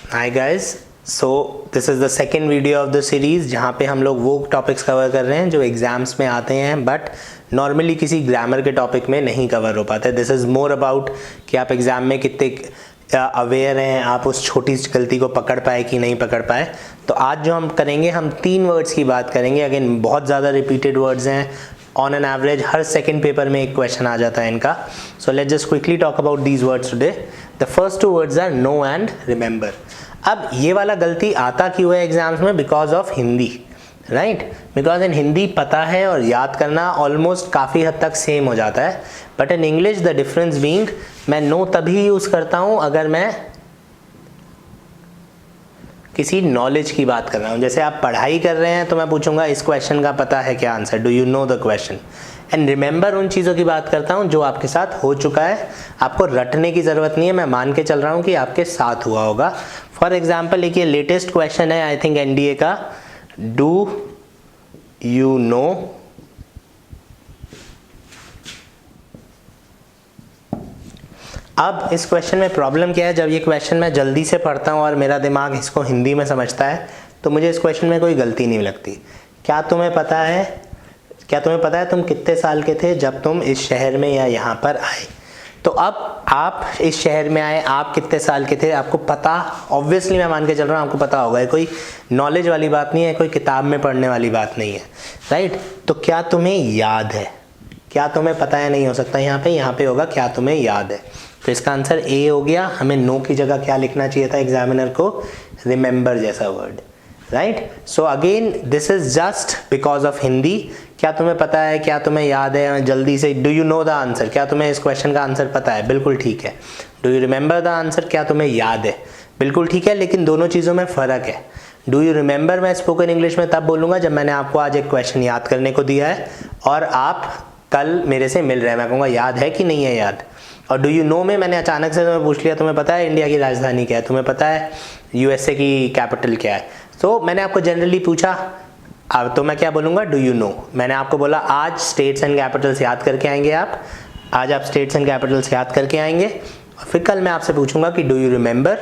Hi guys, so this is the second video of the series जहाँ पे हम लोग वो टॉपिक्स कवर कर रहे हैं जो एग्ज़ाम्स में आते हैं बट नॉर्मली किसी ग्रामर के टॉपिक में नहीं कवर हो पाते। दिस इज़ मोर अबाउट कि आप एग्ज़ाम में कितने अवेयर हैं, आप उस छोटी सी गलती को पकड़ पाए कि नहीं पकड़ पाए। तो आज जो हम करेंगे, हम 3 वर्ड्स की बात करेंगे। अगेन बहुत ज़्यादा रिपीटेड वर्ड्स हैं, ऑन एन एवरेज हर सेकेंड पेपर में एक क्वेश्चन आ जाता है इनका। So let's just quickly talk about these words today. The first 2 words are know and remember. अब ये वाला गलती आता क्यों है एग्जाम्स में? Because of Hindi, right? Because in Hindi पता है और याद करना ऑलमोस्ट काफ़ी हद तक सेम हो जाता है, but in English the difference being मैं नो तभी यूज़ करता हूँ अगर मैं किसी नॉलेज की बात कर रहा हूँ। जैसे आप पढ़ाई कर रहे हैं तो मैं पूछूंगा इस क्वेश्चन का पता है क्या answer, do you know the question. And remember उन चीज़ों की बात करता हूँ जो आपके साथ हो चुका है, आपको रटने की ज़रूरत नहीं है, मैं मान के चल रहा हूँ कि आपके साथ हुआ होगा। फॉर एग्जाम्पल एक ये लेटेस्ट क्वेश्चन है आई थिंक एनडीए का, डू यू नो अब इस क्वेश्चन में प्रॉब्लम क्या है, जब ये क्वेश्चन मैं जल्दी से पढ़ता हूँ और मेरा दिमाग इसको हिंदी में समझता है तो मुझे इस क्वेश्चन में कोई गलती नहीं लगती। क्या तुम्हें पता है तुम कितने साल के थे जब तुम इस शहर में या यहाँ पर आए? तो अब आप इस शहर में आए, आप कितने साल के थे आपको पता, ऑब्वियसली मैं मान के चल रहा हूँ आपको पता होगा। ये कोई नॉलेज वाली बात नहीं है, कोई किताब में पढ़ने वाली बात नहीं है, राइट? तो क्या तुम्हें याद है, क्या तुम्हें पता है नहीं हो सकता यहाँ पे होगा क्या तुम्हें याद है। तो इसका आंसर ए हो गया। हमें नो की जगह क्या लिखना चाहिए था एग्जामिनर को? रिमेंबर जैसा word, right? So again this is just because of Hindi. क्या तुम्हें पता है, क्या तुम्हें याद है, जल्दी से do you know the answer, क्या तुम्हें इस क्वेश्चन का आंसर पता है? बिल्कुल ठीक है। Do you remember the answer, क्या तुम्हें याद है? बिल्कुल ठीक है, लेकिन दोनों चीज़ों में फ़र्क है। डू यू रिमेंबर मैं स्पोकन इंग्लिश में तब बोलूँगा जब मैंने आपको आज एक क्वेश्चन याद करने को दिया है और आप कल मेरे से मिल रहे हैं, मैं कहूँगा याद है कि नहीं है याद। और डू यू नो में मैंने अचानक से तुम्हें पूछ लिया तुम्हें पता है इंडिया की राजधानी क्या है, तुम्हें पता है यूएसए की कैपिटल क्या है। तो मैंने आपको जनरली पूछा, अब तो मैं क्या बोलूँगा? Do you know. मैंने आपको बोला आज स्टेट्स एंड कैपिटल्स याद करके आएंगे आप, आज आप स्टेट्स एंड कैपिटल्स याद करके आएंगे और फिर कल मैं आपसे पूछूंगा कि डू यू रिमेंबर,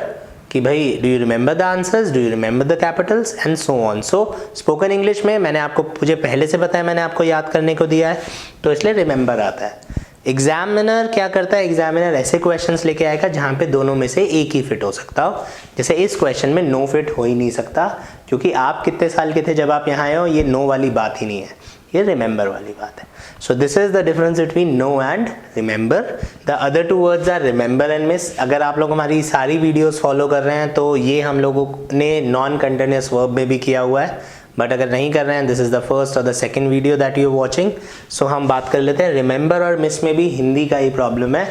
कि भाई do you remember the answers, do you remember the Capitals and so on. So spoken English में मैंने आपको, मुझे पहले से पता है, मैंने आपको याद करने को दिया है तो इसलिए रिमेंबर आता है। एग्जामिनर क्या करता है, एग्जामिनर ऐसे क्वेश्चंस लेके आएगा जहाँ पे दोनों में से एक ही फिट हो सकता हो। जैसे इस क्वेश्चन में नो फिट हो ही नहीं सकता क्योंकि आप कितने साल के थे जब आप यहाँ आए हो, ये नो वाली बात ही नहीं है, ये रिमेंबर वाली बात है। So this is the difference between know and remember. The other 2 words are remember and miss. अगर आप लोग हमारी सारी वीडियोस फॉलो कर रहे हैं तो ये हम लोगों ने नॉन कंटिन्यूअस वर्ब में भी किया हुआ है, बट अगर नहीं कर रहे हैं दिस इज द फर्स्ट और the second video that you are watching. So हम बात कर लेते हैं रिमेंबर और मिस में भी हिंदी का ही प्रॉब्लम है।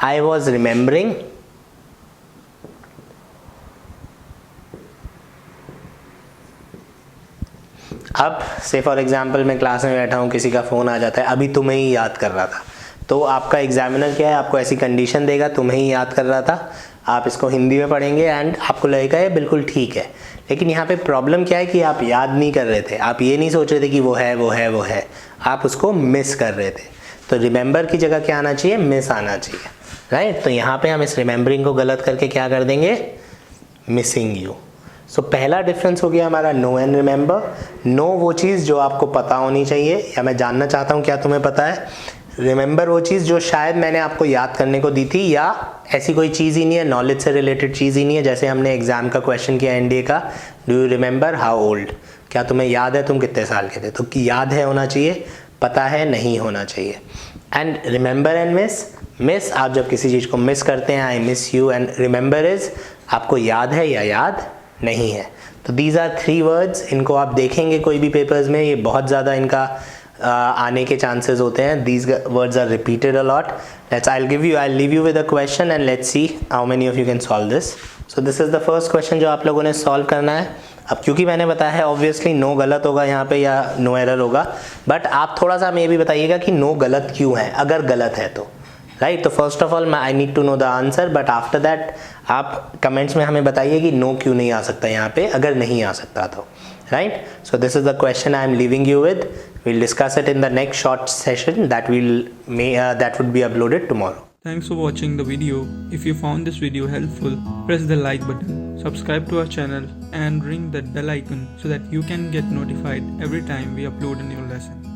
आई वॉज रिमेंबरिंग, अब से फॉर एग्जाम्पल मैं क्लास में बैठा हूँ, किसी का फ़ोन आ जाता है, अभी तुम्हें ही याद कर रहा था, तो आपका एग्जामिनर क्या है, आपको ऐसी कंडीशन देगा तुम्हें ही याद कर रहा था, आप इसको हिंदी में पढ़ेंगे एंड आपको लगेगा ये बिल्कुल ठीक है। लेकिन यहाँ पे प्रॉब्लम क्या है कि आप याद नहीं कर रहे थे, आप ये नहीं सोच रहे थे कि वो है, आप उसको मिस कर रहे थे। तो रिमेंबर की जगह क्या आना चाहिए? मिस आना चाहिए, राइट? तो यहाँ पे हम इस रिमेंबरिंग को गलत करके क्या कर देंगे? Missing you. सो पहला डिफरेंस हो गया हमारा नो एंड रिमेंबर। नो वो चीज़ जो आपको पता होनी चाहिए या मैं जानना चाहता हूँ क्या तुम्हें पता है। रिमेंबर वो चीज़ जो शायद मैंने आपको याद करने को दी थी या ऐसी कोई चीज़ ही नहीं है, नॉलेज से रिलेटेड चीज़ ही नहीं है। जैसे हमने एग्जाम का क्वेश्चन किया एनडीए का, do you remember how old, क्या तुम्हें याद है तुम कितने साल के थे? तो याद है होना चाहिए, पता है नहीं होना चाहिए। And remember and miss, miss आप जब किसी चीज़ को मिस करते हैं, I miss you, and remember is आपको याद है या याद नहीं है। तो दीज आर 3 वर्ड्स, इनको आप देखेंगे कोई भी पेपर्स में, ये बहुत ज़्यादा इनका आने के चांसेस होते हैं। These words are repeated a lot. I'll leave you with a question and let's see how many of you can solve this. So this is the first question जो आप लोगों ने सॉल्व करना है। अब क्योंकि मैंने बताया है ऑब्वियसली नो गलत होगा यहाँ पे या नो एरर होगा, बट आप थोड़ा सा हमें ये भी बताइएगा कि नो गलत क्यों है अगर गलत है तो, राइट? तो first of all I need to know the answer, but after that आप कमेंट्स में हमें बताइए कि नो क्यों नहीं आ सकता यहाँ पे अगर नहीं आ सकता तो, right? So this is the question I am leaving you with. We'll discuss it in the next short session that would be uploaded tomorrow. Thanks for watching the video. If you found this video helpful, press the like button, subscribe to our channel and ring that bell icon so that you can get notified every time we upload a new lesson.